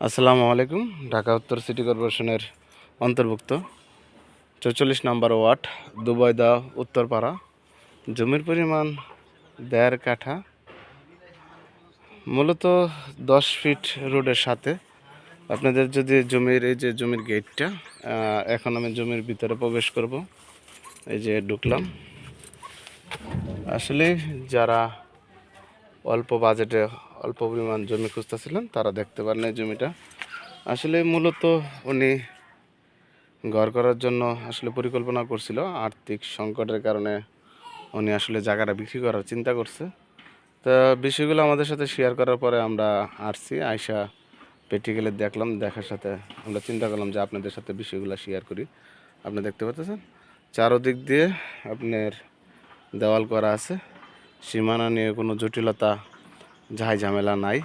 আসসালামু আলাইকুম। ঢাকা উত্তর সিটি কর্পোরেশনের অন্তর্ভুক্ত ৪৪ নম্বর ওয়ার্ড দুবৈদা উত্তরপাড়া। জমির পরিমাণ ১.৫ কাঠা, মূলত ১০ ফিট রোডের সাথে। আপনাদের যদি জমির এই যে জমির গেটটা, এখন আমি জমির ভিতরে প্রবেশ করব। এই যে ঢুকলাম। আসলে যারা অল্প বাজেটে অল্প পরিমাণ জমি খুঁজতেছিলেন তারা দেখতে পারেন এই জমিটা। আসলে মূলত উনি ঘর করার জন্য আসলে পরিকল্পনা করছিল। আর্থিক সংকটের কারণে উনি আসলে জায়গাটা বিক্রি করার চিন্তা করছে। তা বিষয়গুলো আমাদের সাথে শেয়ার করার পরে আমরা আসছি, আয়সা প্র্যাকটিক্যালি দেখলাম। দেখার সাথে আমরা চিন্তা করলাম যে আপনাদের সাথে বিষয়গুলো শেয়ার করি। আপনি দেখতে পাচ্ছেন চারোদিক দিয়ে আপনার দেওয়াল করা আছে। সীমানা নিয়ে কোনো জটিলতা যাই ঝামেলা নাই।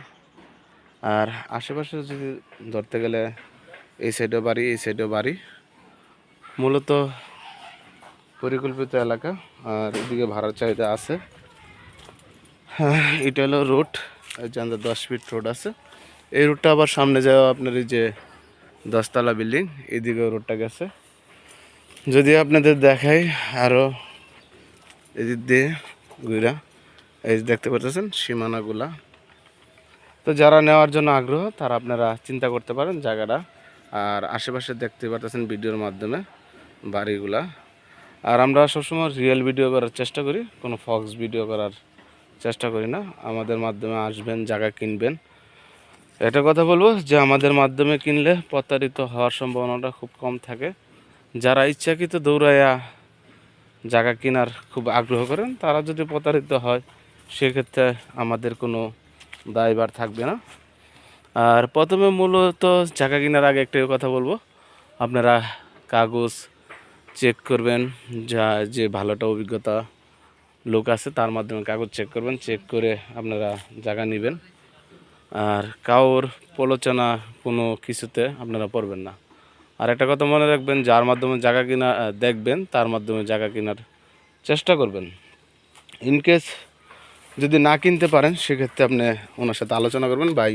আর আশেপাশে যদি ধরতে গেলে এই সাইডেও বাড়ি, এই সাইডেও বাড়ি, মূলত পরিকল্পিত এলাকা। আর এদিকে ভাড়ার চাহিদা আছে। এটা হলো রোড, এই যে 10 ফিট রোড আছে। এই রোডটা আবার সামনে যাওয়া আপনার এই যে 10তলা বিল্ডিং, এদিকেও রোডটা গেছে। যদি আপনাদের দেখাই আরও এদিক দিয়ে ঘুরা, এই দেখতে পাচ্ছেন সীমানাগুলা। তো যারা নেওয়ার জন্য আগ্রহ তারা আপনারা চিন্তা করতে পারেন জায়গাটা। আর আশেপাশে দেখতে পাচ্ছেন ভিডিওর মাধ্যমে বাড়িগুলা। আর আমরা সবসময় রিয়েল ভিডিও করার চেষ্টা করি, কোনো ফক্স ভিডিও করার চেষ্টা করি না। আমাদের মাধ্যমে আসবেন, জায়গা কিনবেন। এটা কথা বলবো যে আমাদের মাধ্যমে কিনলে প্রতারিত হওয়ার সম্ভাবনাটা খুব কম থাকে। যারা ইচ্ছাকৃত দৌড়াইয়া জায়গা কেনার খুব আগ্রহ করেন তারা যদি প্রতারিত হয় সেক্ষেত্রে আমাদের কোনো দায়ভার থাকবে না। আর প্রথমে মূলত জায়গা কেনার আগে একটাই কথা বলবো, আপনারা কাগজ চেক করবেন। যে ভালোটা অভিজ্ঞতা লোক আছে তার মাধ্যমে কাগজ চেক করবেন। চেক করে আপনারা জায়গা নেবেন। আর কারোর প্রলোচনা কোনো কিছুতে আপনারা পড়বেন না। আর একটা কথা মনে রাখবেন, যার মাধ্যমে জায়গা কিনা দেখবেন তার মাধ্যমে জায়গা কেনার চেষ্টা করবেন। ইনকেস যদি না কিনতে পারেন সেক্ষেত্রে আপনি ওনার সাথে আলোচনা করবেন, ভাই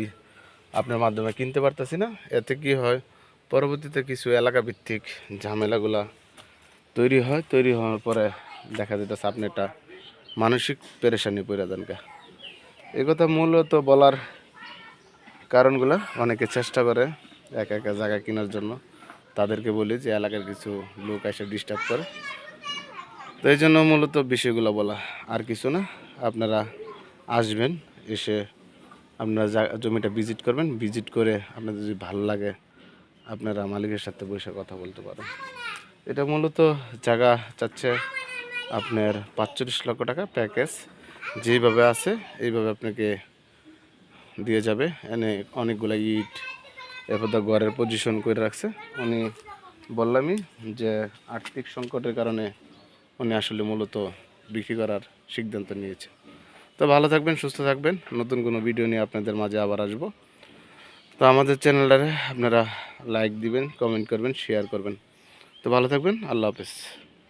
আপনার মাধ্যমে কিনতে পারতেছি না। এতে কি হয়, পরবর্তীতে কিছু এলাকা ভিত্তিক ঝামেলাগুলা তৈরি হয়। তৈরি হওয়ার পরে দেখা যেতেছে আপনি একটা মানসিক পেরেশানি পড়ে দেন। এই কথা মূলত বলার কারণগুলো, অনেকে চেষ্টা করে একা একা জায়গা কেনার জন্য। তাদেরকে বলি যে এলাকার কিছু লোক এসে ডিস্টার্ব করে। তো এই জন্য মূলত বিষয়গুলো বলা, আর কিছু না। আপনারা আসবেন, এসে আপনারা জমিটা ভিজিট করবেন। ভিজিট করে আপনাদের যদি ভালো লাগে আপনারা মালিকের সাথে বসে কথা বলতে পারেন। এটা মূলত জায়গা চাচ্ছে আপনার ৪৫ লক্ষ টাকা প্যাকেজ। যেইভাবে আছে এইভাবে আপনাকে দিয়ে যাবে। এনে অনেকগুলো ইট, এরপর তো ঘরের পজিশন করে রাখছে। উনি বললামই যে আর্থিক সংকটের কারণে উনি আসলে মূলত বিক্রি করার সিদ্ধান্ত নিয়েছে। তো ভালো থাকবেন, সুস্থ থাকবেন। নতুন কোনো ভিডিও নিয়ে আপনাদের মাঝে আবার আসবো। তো আমাদের চ্যানেলটারে আপনারা লাইক দিবেন, কমেন্ট করবেন, শেয়ার করবেন। তো ভালো থাকবেন। আল্লাহ হাফেজ।